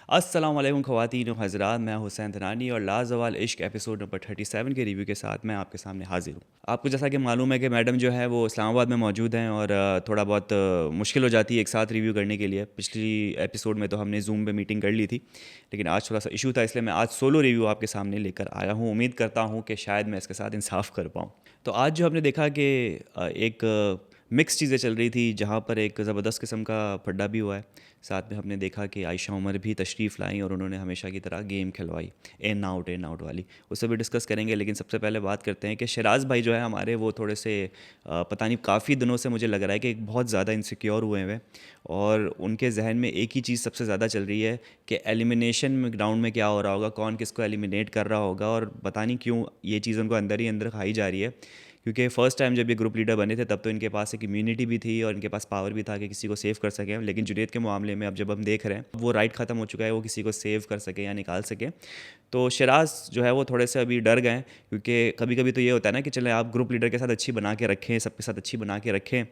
अस्सलाम वालेकुम ख़वातीन व हज़रात, मैं हुसैन धनानी और लाजवाल इश्क एपिसोड नंबर 37 के रिव्यू के साथ मैं आपके सामने हाजिर हूँ। आपको जैसा कि मालूम है कि मैडम जो है वो इस्लामाबाद में मौजूद हैं और थोड़ा बहुत मुश्किल हो जाती है एक साथ रिव्यू करने के लिए। पिछली एपिसोड में तो हमने जूम पे मीटिंग कर ली थी, लेकिन आज थोड़ा सा इशू था, इसलिए मैं आज सोलो रिव्यू आपके सामने लेकर आया हूँ। उम्मीद करता हूँ कि शायद मैं इसके साथ इंसाफ कर पाऊँ। तो आज जो हमने देखा कि एक मिक्स चीज़ें चल रही थी, जहाँ पर एक ज़बरदस्त किस्म का फड्डा भी हुआ है। साथ में हमने देखा कि आयशा उमर भी तशरीफ़ लाई और उन्होंने हमेशा की तरह गेम खिलवाई, इन आउट वाली। उससे भी डिस्कस करेंगे, लेकिन सबसे पहले बात करते हैं कि शराज़ भाई जो है हमारे, वो थोड़े से पता नहीं काफ़ी दिनों से मुझे लग रहा है कि बहुत ज़्यादा इनसिक्योर हुए हैं और उनके जहन में एक ही चीज़ सबसे ज़्यादा चल रही है कि एलिमिनेशन में ग्राउंड में क्या हो रहा होगा, कौन किसको एलिमिनेट कर रहा होगा। और पता नहीं क्यों ये चीज़ उनको अंदर ही अंदर खाई जा रही है, क्योंकि फ़र्स्ट टाइम जब ये ग्रुप लीडर बने थे तब तो इनके पास एक इम्यूनिटी भी थी और इनके पास पावर भी था कि किसी को सेव कर सकें। लेकिन जुनैद के मामले में अब जब हम देख रहे हैं वो राइट ख़त्म हो चुका है, वो किसी को सेव कर सके या निकाल सके। तो शराज़ जो है वो थोड़े से अभी डर गए, क्योंकि कभी कभी तो ये होता है ना कि चलें आप ग्रुप लीडर के साथ अच्छी बना के रखें, सबके साथ अच्छी बना के रखें,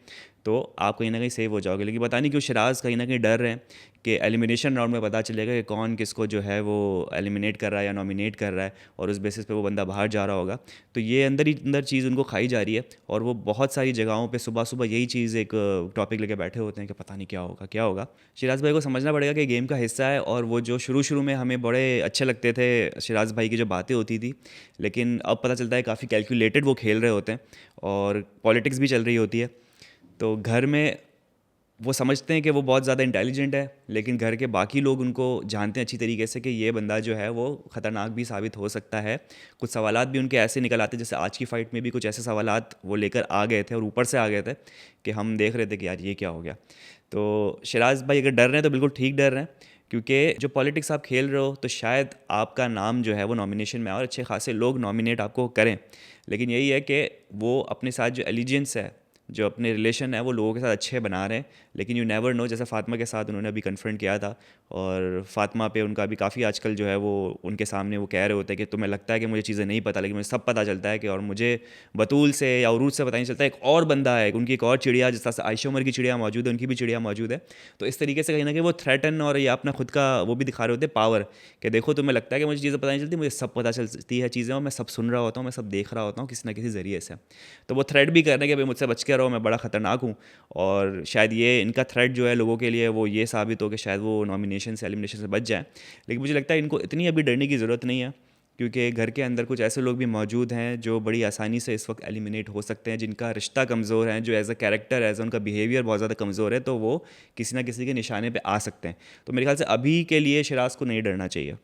तो आप कहीं ना कहीं सेव हो जाओगे। लेकिन पता नहीं क्यों शराज़ कहीं ना कहीं डर रहे हैं कि एलिमिनेशन राउंड में पता चलेगा कि कौन किसको जो है वो एलिमिनेट कर रहा है या नॉमिनेट कर रहा है, और उस बेसिस पे वो बंदा बाहर जा रहा होगा। तो ये अंदर ही अंदर चीज़ उनको खाई जा रही है और वो बहुत सारी जगहों पे सुबह सुबह यही चीज़ एक टॉपिक लेके बैठे होते हैं कि पता नहीं क्या होगा क्या होगा। शराज़ भाई को समझना पड़ेगा कि गेम का हिस्सा है, और वो जो शुरू शुरू में हमें बड़े अच्छे लगते थे शराज़ भाई की जो बातें होती थी, लेकिन अब पता चलता है काफ़ी कैलकुलेटेड वो खेल रहे होते हैं और पॉलिटिक्स भी चल रही होती है। तो घर में वो समझते हैं कि वो बहुत ज़्यादा इंटेलिजेंट है, लेकिन घर के बाकी लोग उनको जानते हैं अच्छी तरीके से कि ये बंदा जो है वो ख़तरनाक भी साबित हो सकता है। कुछ सवालात भी उनके ऐसे निकल आते, जैसे आज की फ़ाइट में भी कुछ ऐसे सवालात वो लेकर आ गए थे और ऊपर से आ गए थे कि हम देख रहे थे कि यार ये क्या हो गया। तो शराज़ भाई अगर डर रहे हैं तो बिल्कुल ठीक डर रहे हैं, क्योंकि जो पॉलिटिक्स आप खेल रहे हो तो शायद आपका नाम जो है वो नॉमिनेशन में आए और अच्छे खासे लोग नॉमिनेट आपको करें। लेकिन यही है कि वो अपने साथ जो एलिजेंस है, जो अपने रिलेशन है, वो लोगों के साथ अच्छे बना रहे हैं। लेकिन यू नेवर नो, जैसे फ़ातिमा के साथ उन्होंने अभी कन्फ्रंट किया था, और फ़ातिमा पे उनका भी काफ़ी आजकल जो है वो उनके सामने वो कह रहे होते हैं कि तुम्हें लगता है कि मुझे चीज़ें नहीं पता, लेकिन मुझे सब पता चलता है कि, और मुझे बतूल से या उरूज से पता नहीं चलता। एक और बंदा है, उनकी एक और चिड़िया, जिस तरह से आयशा उमर की चिड़िया मौजूद है, उनकी भी चिड़िया मौजूद है। तो इस तरीके से कहीं ना कहीं वो थ्रेटन और ये अपना खुद का वो भी दिखा रहे होते हैं पावर, कि देखो तुम्हें लगता है कि मुझे चीज़ें पता नहीं चलती, मुझे सब पता चलती है चीज़ें, और मैं सब सुन रहा होता हूँ, मैं सब देख रहा होता हूँ किसी ना किसी ज़रिए से। तो वो थ्रेट भी कर रहे हैं कि भाई मुझसे बच के रहो, मैं बड़ा ख़तरनाक हूँ। और शायद ये इनका थ्रेट जो है लोगों के लिए वो ये साबित हो कि शायद वो नॉमिनेशन से एलिमिनेशन से बच जाए। लेकिन मुझे लगता है इनको इतनी अभी डरने की ज़रूरत नहीं है, क्योंकि घर के अंदर कुछ ऐसे लोग भी मौजूद हैं जो बड़ी आसानी से इस वक्त एलिमिनेट हो सकते हैं, जिनका रिश्ता कमज़ोर है, जो एज़ अ कैरेक्टर, एज़ उनका बिहेवियर बहुत ज़्यादा कमज़ोर है, तो वो किसी ना किसी के निशाने पे आ सकते हैं। तो मेरे ख्याल से अभी के लिए शराज़ को नहीं डरना चाहिए।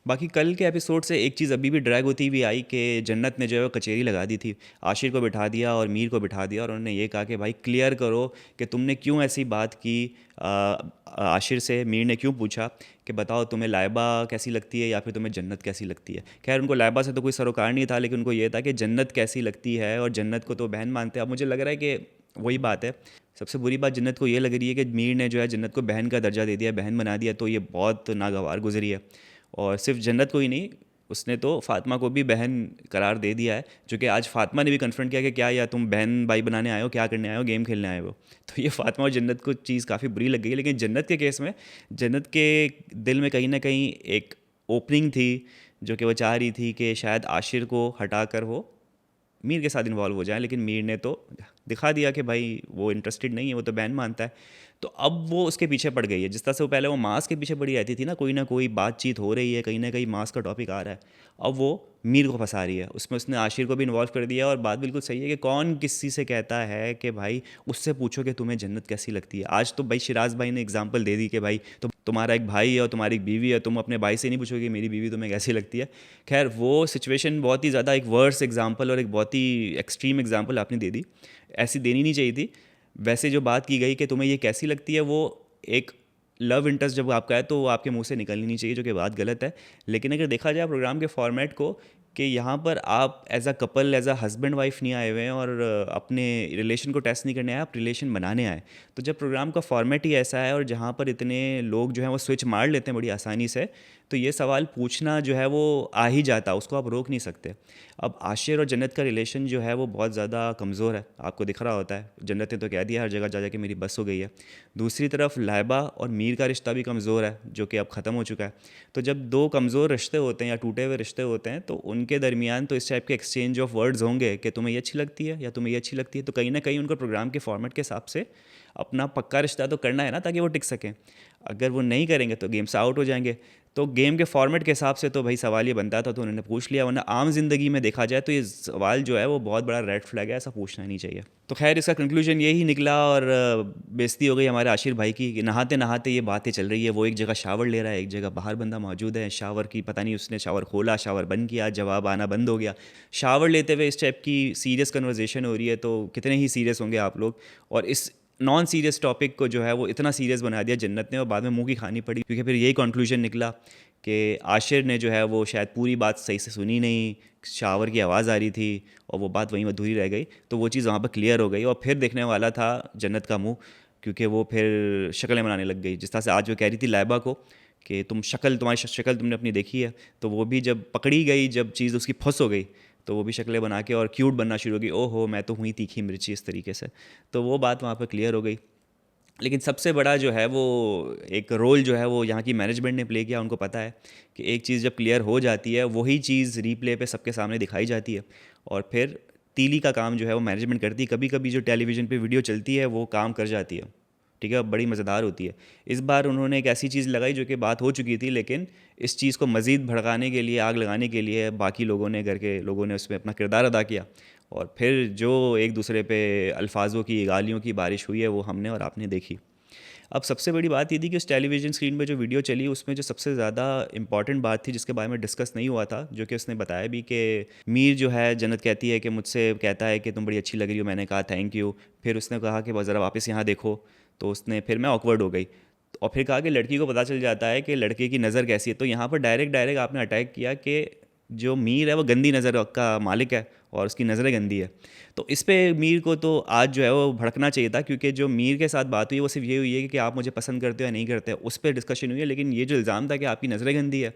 बाकी कल के एपिसोड से एक चीज़ अभी भी ड्रैग होती हुई आई कि जन्नत ने जो है वो कचेरी लगा दी थी, आशिर को बिठा दिया और मीर को बिठा दिया, और उन्होंने ये कहा कि भाई क्लियर करो कि तुमने क्यों ऐसी बात की। आशिर से मीर ने क्यों पूछा कि बताओ तुम्हें लाइबा कैसी लगती है या फिर तुम्हें जन्नत कैसी लगती है। खैर उनको लाइबा से तो कोई सरोकार नहीं था, लेकिन उनको ये था कि जन्नत कैसी लगती है, और जन्नत को तो बहन मानते हैं। अब मुझे लग रहा है कि वही बात है। सबसे बुरी बात जन्नत को ये लग रही है कि मीर ने जो है जन्नत को बहन का दर्जा दे दिया, बहन बना दिया, तो ये बहुत नागवार गुजरी है। और सिर्फ जन्नत को ही नहीं, उसने तो फ़ातिमा को भी बहन करार दे दिया है, जो कि आज फ़ातिमा ने भी कन्फ्रंट किया कि क्या या तुम बहन भाई बनाने आए हो, क्या करने आए हो, गेम खेलने आए हो। तो ये फ़ातिमा और जन्नत को चीज़ काफ़ी बुरी लग गई। लेकिन जन्नत के केस में, जन्नत के दिल में कहीं ना कहीं एक ओपनिंग थी, जो कि वो चाह रही थी कि शायद आशिर को हटा कर वो मीर के साथ इन्वॉल्व हो जाए। लेकिन मीर ने तो दिखा दिया कि भाई वो इंटरेस्टेड नहीं है, वो तो बहन मानता है। तो अब वो उसके पीछे पड़ गई है, जिस तरह से वो पहले वो मास के पीछे पड़ी रहती थी ना कोई बातचीत हो रही है, कहीं ना कहीं मास का टॉपिक आ रहा है, अब वो मीर को फंसा रही है उसमें। उसने आशिर को भी इन्वॉल्व कर दिया, और बात बिल्कुल सही है कि कौन किसी से कहता है कि भाई उससे पूछो कि तुम्हें जन्नत कैसी लगती है। आज तो भाई शराज़ भाई ने एग्जाम्पल दे दी कि भाई तुम्हारा एक भाई है और तुम्हारी एक बीवी है, तुम अपने भाई से नहीं पूछोगे कि मेरी बीवी तुम्हें कैसी लगती है। खैर वो सिचुएशन बहुत ही ज़्यादा एक वर्स एग्जाम्पल और एक बहुत ही एक्सट्रीम एग्जाम्पल आपने दे दी, ऐसी देनी नहीं चाहिए थी। वैसे जो बात की गई कि तुम्हें ये कैसी लगती है, वो एक लव इंटरेस्ट जब आपका है तो वो आपके मुंह से निकलनी नहीं चाहिए, जो कि बात गलत है। लेकिन अगर देखा जाए प्रोग्राम के फॉर्मेट को, कि यहाँ पर आप as a couple, as a husband wife नहीं आए हुए हैं और अपने रिलेशन को टेस्ट नहीं करने आए, आप रिलेशन बनाने आए। तो जब प्रोग्राम का फॉर्मेट ही ऐसा है और जहाँ पर इतने लोग जो हैं वो स्विच मार लेते हैं बड़ी आसानी से, तो ये सवाल पूछना जो है वो आ ही जाता, उसको आप रोक नहीं सकते। अब आशिर और जन्नत का रिलेशन जो है वो बहुत ज़्यादा कमज़ोर है, आपको दिख रहा होता है। जन्नत ने तो कह दिया हर जगह जा के मेरी बस हो गई है। दूसरी तरफ लाइबा और मीर का रिश्ता भी कमज़ोर है, जो कि अब ख़त्म हो चुका है। तो जब दो कमज़ोर रिश्ते होते हैं या टूटे हुए रिश्ते होते हैं, तो उनके दरमियान तो इस टाइप के एक्सचेंज ऑफ वर्ड्स होंगे कि तुम्हें ये अच्छी लगती है या तुम्हें ये अच्छी लगती है। तो कहीं ना कहीं उनको प्रोग्राम के फॉर्मेट के हिसाब से अपना पक्का रिश्ता तो करना है ना, ताकि वो टिक सकें। अगर वो नहीं करेंगे तो गेम से आउट हो जाएंगे। तो गेम के फॉर्मेट के हिसाब से तो भाई सवाल ये बनता था, तो उन्होंने पूछ लिया। वरना आम ज़िंदगी में देखा जाए तो ये सवाल जो है वो बहुत बड़ा रेड फ्लैग है, ऐसा पूछना नहीं चाहिए। तो खैर इसका कंक्लूजन यही निकला और बेइज्जती हो गई हमारे आशिर भाई की कि नहाते नहाते ये बातें चल रही है। वो एक जगह शावर ले रहा है, एक जगह बाहर बंदा मौजूद है। शावर की पता नहीं, उसने शावर खोला, शावर बंद किया, जवाब आना बंद हो गया। शावर लेते हुए इस टाइप की सीरियस कन्वर्जेशन हो रही है, तो कितने ही सीरियस होंगे आप लोग। और इस नॉन सीरियस टॉपिक को जो है वो इतना सीरियस बना दिया जन्नत ने, और बाद में मुंह की खानी पड़ी, क्योंकि फिर यही कंक्लूजन निकला कि आशिर ने जो है वो शायद पूरी बात सही से सुनी नहीं, शावर की आवाज़ आ रही थी और वो बात वहीं अधूरी रह गई। तो वो चीज़ वहाँ पर क्लियर हो गई और फिर देखने वाला था जन्नत का मुंह, क्योंकि वो फिर शक्लें बनाने लग गई। जिस तरह से आज वो कह रही थी लाइबा को कि तुम्हारी शक्ल तुमने अपनी देखी है, तो वो भी जब पकड़ी गई, जब चीज़ उसकी फंस हो गई, तो वो भी शक्लें बना के और क्यूट बनना शुरू हो गई। ओहो मैं तो हुई तीखी मिर्ची, इस तरीके से। तो वो बात वहाँ पर क्लियर हो गई। लेकिन सबसे बड़ा जो है वो एक रोल जो है वो यहाँ की मैनेजमेंट ने प्ले किया। उनको पता है कि एक चीज़ जब क्लियर हो जाती है, वही चीज़ रीप्ले पे सबके सामने दिखाई जाती है, और फिर तीली का काम जो है वो मैनेजमेंट करती है। कभी कभी जो टेलीविज़न पे वीडियो चलती है वो काम कर जाती है, ठीक है, बड़ी मज़ेदार होती है। इस बार उन्होंने एक ऐसी चीज़ लगाई जो कि बात हो चुकी थी, लेकिन इस चीज़ को मज़ीद भड़काने के लिए, आग लगाने के लिए बाकी लोगों ने, घर के लोगों ने उसमें अपना किरदार अदा किया। और फिर जो एक दूसरे पे अल्फाजों की, गालियों की बारिश हुई है, वो हमने और आपने देखी। अब सबसे बड़ी बात ये थी कि उस टेलीविज़न स्क्रीन पे जो वीडियो चली, उसमें जो सबसे ज़्यादा इंपॉर्टेंट बात थी जिसके बारे में डिस्कस नहीं हुआ था, जो कि उसने बताया भी कि मीर जो है, जन्नत कहती है कि मुझसे कहता है कि तुम बड़ी अच्छी लग रही हो। मैंने कहा थैंक यू। फिर उसने कहा कि बस ज़रा वापस यहाँ देखो, तो उसने, फिर मैं ऑकवर्ड हो गई। और फिर कहा कि लड़की को पता चल जाता है कि लड़के की नज़र कैसी है। तो यहाँ पर डायरेक्ट डायरेक्ट आपने अटैक किया कि जो मीर है वो गंदी नज़र का मालिक है और उसकी नज़रें गंदी है। तो इस पे मीर को तो आज जो है वो भड़कना चाहिए था, क्योंकि जो मीर के साथ बात हुई वो सिर्फ ये हुई है कि आप मुझे पसंद करते हो या नहीं करते, उस पर डिस्कशन हुई है। लेकिन ये जो इल्ज़ाम था कि आपकी नज़रें गंदी है,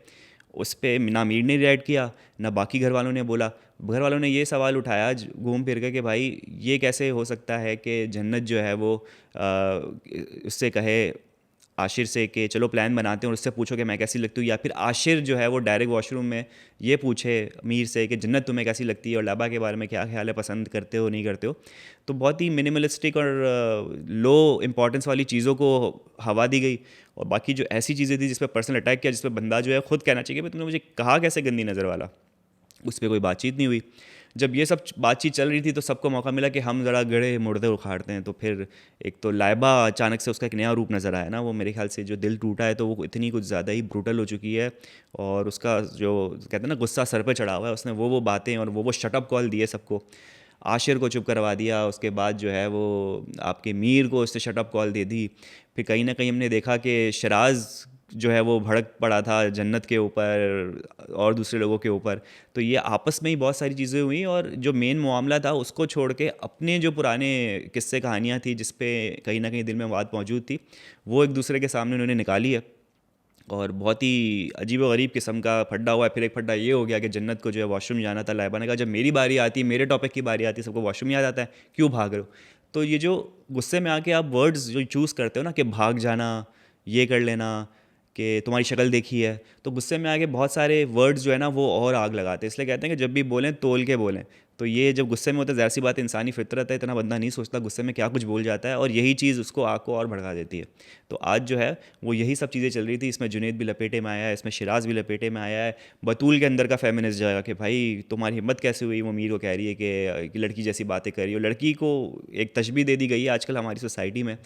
उस पर ना मीर ने रिएक्ट किया, ना बाकी घर वालों ने बोला। घर वालों ने ये सवाल उठाया घूम फिर के कि भाई ये कैसे हो सकता है कि जन्नत जो है वो उससे कहे, आशिर से, कि चलो प्लान बनाते हैं और उससे पूछो कि मैं कैसी लगती हूँ, या फिर आशिर जो है वो डायरेक्ट वॉशरूम में ये पूछे मीर से कि जन्नत तुम्हें कैसी लगती है और लाबा के बारे में क्या ख्याल है, पसंद करते हो नहीं करते हो। तो बहुत ही मिनिमलिस्टिक और लो इम्पॉर्टेंस वाली चीज़ों को हवा दी गई, और बाकी जो ऐसी चीज़ें थी जिस पर पर्सनल अटैक किया, जिस पर बंदा जो है खुद कहना चाहिए कि तुमने मुझे कहा कैसे गंदी नज़र वाला, उस पर कोई बातचीत नहीं हुई। जब ये सब बातचीत चल रही थी तो सबको मौका मिला कि हम ज़रा गड़े मुर्दे उखाड़ते हैं। तो फिर एक तो लाइबा अचानक से उसका एक नया रूप नज़र आया ना, वो मेरे ख्याल से जो दिल टूटा है तो वो इतनी कुछ ज़्यादा ही ब्रूटल हो चुकी है, और उसका जो कहते हैं ना गुस्सा सर पे चढ़ा हुआ है। उसने वो बातें और वो शटअप कॉल दिए सबको, आशिर को चुप करवा दिया, उसके बाद जो है वो आपके मीर को उसने शटअप कॉल दे दी। फिर कहीं ना कहीं हमने देखा कि शराज जो है वो भड़क पड़ा था जन्नत के ऊपर और दूसरे लोगों के ऊपर। तो ये आपस में ही बहुत सारी चीज़ें हुई, और जो मेन मामला था उसको छोड़ के अपने जो पुराने किस्से कहानियाँ थी जिस पे कहीं ना कहीं दिल में बात मौजूद थी, वो एक दूसरे के सामने उन्होंने निकाली है। और बहुत ही अजीब व गरीब किस्म का फड्डा हुआ है। फिर एक फड्डा ये हो गया कि जन्नत को जो है वॉशरूम जाना था, लाइबा ने कहा जब मेरी बारी आती है, मेरे टॉपिक की बारी आती है, सबको वॉशरूम याद आता है, क्यों भाग रहे हो। तो ये जो गुस्से में आके आप वर्ड्स जो चूज़ करते हो ना, कि भाग जाना, ये कर लेना, कि तुम्हारी शक्ल देखी है, तो गुस्से में आके बहुत सारे वर्ड्स जो है ना वो और आग लगाते हैं। इसलिए कहते हैं कि जब भी बोलें तोल के बोलें। तो ये जब गुस्से में होता है, ज़ाहिर सी बात है, इंसानी फितरत है, इतना बंदा नहीं सोचता गुस्से में क्या कुछ बोल जाता है, और यही चीज़ उसको आग को और भड़का देती है। तो आज जो है वो यही सब चीज़ें चल रही थी। इसमें जुनैद भी लपेटे में आया है, इसमें शिराज भी लपेटे में आया है, बतूल के अंदर का फेमिनिस्ट जाएगा कि भाई तुम्हारी हिम्मत कैसे हुई। वो मीर को कह रही है कि लड़की जैसी बातें कर रही हो। लड़की को एक तशबीह दे दी गई है आजकल हमारी सोसाइटी में,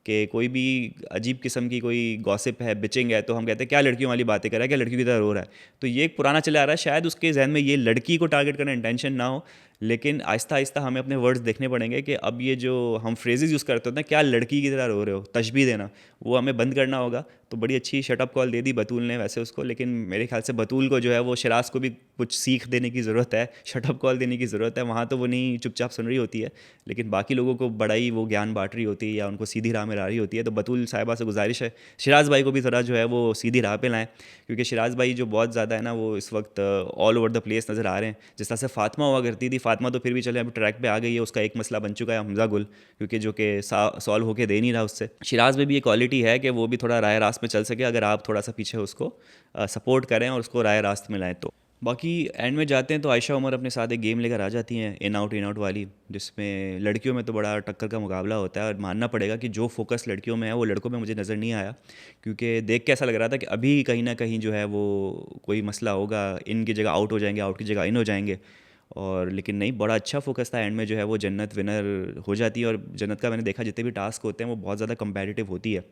कि कोई भी अजीब किस्म की कोई गॉसिप है, बिचिंग है, तो हम कहते हैं क्या लड़कियों वाली बातें कर रहा है, क्या लड़कियों की तरह रो रहा है। तो ये एक पुराना चला आ रहा है। शायद उसके जहन में ये लड़की को टारगेट करना इंटेंशन ना हो, लेकिन आहिस्ता आहिस्ता हमें अपने वर्ड्स देखने पड़ेंगे कि अब ये जो हम फ्रेजेस यूज़ करते होते हैं, क्या लड़की की तरह रो रहे हो, तशबीह देना, वो हमें बंद करना होगा। तो बड़ी अच्छी शटअप कॉल दे दी बतूल ने वैसे उसको, लेकिन मेरे ख्याल से बतूल को जो है वो शिराज को भी कुछ सीख देने की ज़रूरत है, शटअप कॉल देने की ज़रूरत है। वहाँ तो वो नहीं, चुपचाप सुन रही होती है, लेकिन बाकी लोगों को बड़ा ही वो ज्ञान बांट रही होती है या उनको सीधी राह में ला रही होती है। तो बतूल साहिबा से गुजारिश है शिराज भाई को भी थोड़ा जो है वो सीधी राह पे लाएं, क्योंकि शिराज भाई जो बहुत ज़्यादा है ना वो इस वक्त ऑल ओवर द प्लेस नज़र आ रहे हैं। जिस तरह से फातिमा हुआ करती थी, फातिमा तो फिर भी चले अब ट्रैक पे आ गई है, उसका एक मसला बन चुका है हमजा गुल, क्योंकि जो कि सॉल्व होके दे नहीं रहा उससे। शिराज में भी ये क्वालिटी है कि वो भी थोड़ा राय रास्त में चल सके, अगर आप थोड़ा सा पीछे उसको सपोर्ट करें और उसको राय रास्त में लाएँ तो। बाकी एंड में जाते हैं तो आयशा उमर अपने साथ एक गेम लेकर आ जाती हैं, इन आउट वाली, जिसमें लड़कियों में तो बड़ा टक्कर का मुकाबला होता है। और मानना पड़ेगा कि जो फोकस लड़कियों में है वो लड़कों में मुझे नज़र नहीं आया, क्योंकि देख के ऐसा लग रहा था कि अभी कहीं ना कहीं जो है वो कोई मसला होगा, इन की जगह आउट हो जाएंगे, आउट की जगह इन हो जाएंगे। और लेकिन नहीं, बड़ा अच्छा फोकस था। एंड में जो है वो जन्नत विनर हो जाती है, और जन्नत का मैंने देखा जितने भी टास्क होते हैं वो बहुत ज़्यादा कंपेटिटिव होती है।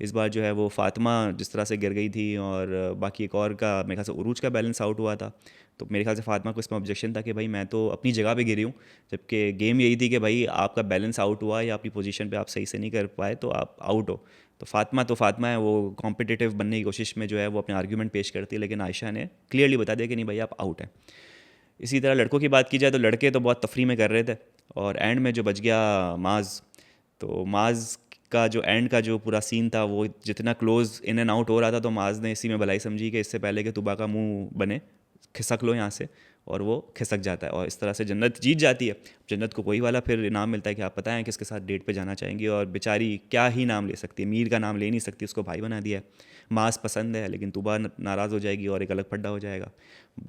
इस बार जो है वो फातिमा जिस तरह से गिर गई थी, और बाकी एक और का मेरे ख्याल से उरूज का बैलेंस आउट हुआ था, तो मेरे ख्याल से फातिमा को इसमें ऑब्जेक्शन था कि भाई मैं तो अपनी जगह पे गिरी हूँ, जबकि गेम यही थी कि भाई आपका बैलेंस आउट हुआ या अपनी पोजीशन पे आप सही से नहीं कर पाए तो आप आउट हो। तो फातिमा है, वो कॉम्पिटिटिव बनने की कोशिश में जो है वो अपने आर्ग्यूमेंट पेश करती है, लेकिन आयशा ने क्लियरली बता दिया कि नहीं भाई आप आउट हैं। इसी तरह लड़कों की बात की जाए तो लड़के तो बहुत तफरी में कर रहे थे, और एंड में जो बच गया माज, तो माज का जो एंड का जो पूरा सीन था वो जितना क्लोज इन एंड आउट हो रहा था, तो माज ने इसी में भलाई समझी कि इससे पहले कि तुबा का मुंह बने, खिसक लो यहाँ से, और वो खिसक जाता है, और इस तरह से जन्नत जीत जाती है। जन्नत को वही वाला फिर इनाम मिलता है कि आप पता है किसके साथ डेट पे जाना चाहेंगी, और बेचारी क्या ही नाम ले सकती है, मीर का नाम ले नहीं सकती, उसको भाई बना दिया है। मास पसंद है, लेकिन तुबा नाराज़ हो जाएगी और एक अलग फड्डा हो जाएगा।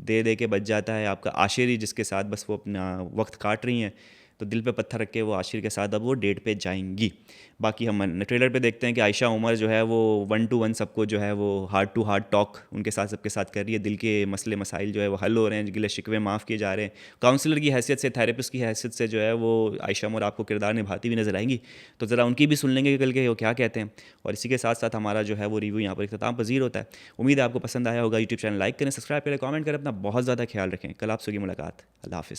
दे दे के बच जाता है आपका आशिर ही, जिसके साथ बस वो अपना वक्त काट रही हैं, तो दिल पे पत्थर रख के वो आशिर के साथ अब वो डेट पे जाएंगी। बाकी हम ट्रेलर पे देखते हैं कि आयशा उमर जो है वो 1 to 1 सबको जो है वो हार्ट टू हार्ट टॉक उनके साथ सबके साथ कर रही है। दिल के मसले मसाइल जो है वो हल हो रहे हैं, गिले शिकवे माफ़ किए जा रहे हैं। काउंसलर की हैसियत से, थेरेपिस्ट की हैसियत से जो है वो आयशा उमर आपको किरदार निभाती हुई नजर आएंगी। तो ज़रा उनकी भी सुन लेंगे कि कल के वो क्या कहते हैं। और इसी के साथ साथ हमारा जो है वो रिव्यू यहाँ पर इख्तिताम पजीर होता है। उम्मीद है आपको पसंद आया होगा। यूट्यूब चैनल लाइक करें, सब्सक्राइब करें, कमेंट करें, अपना बहुत ज़्यादा ख्याल रखें। कल आपसे होगी मुलाकात। अल्लाह हाफ़िज़।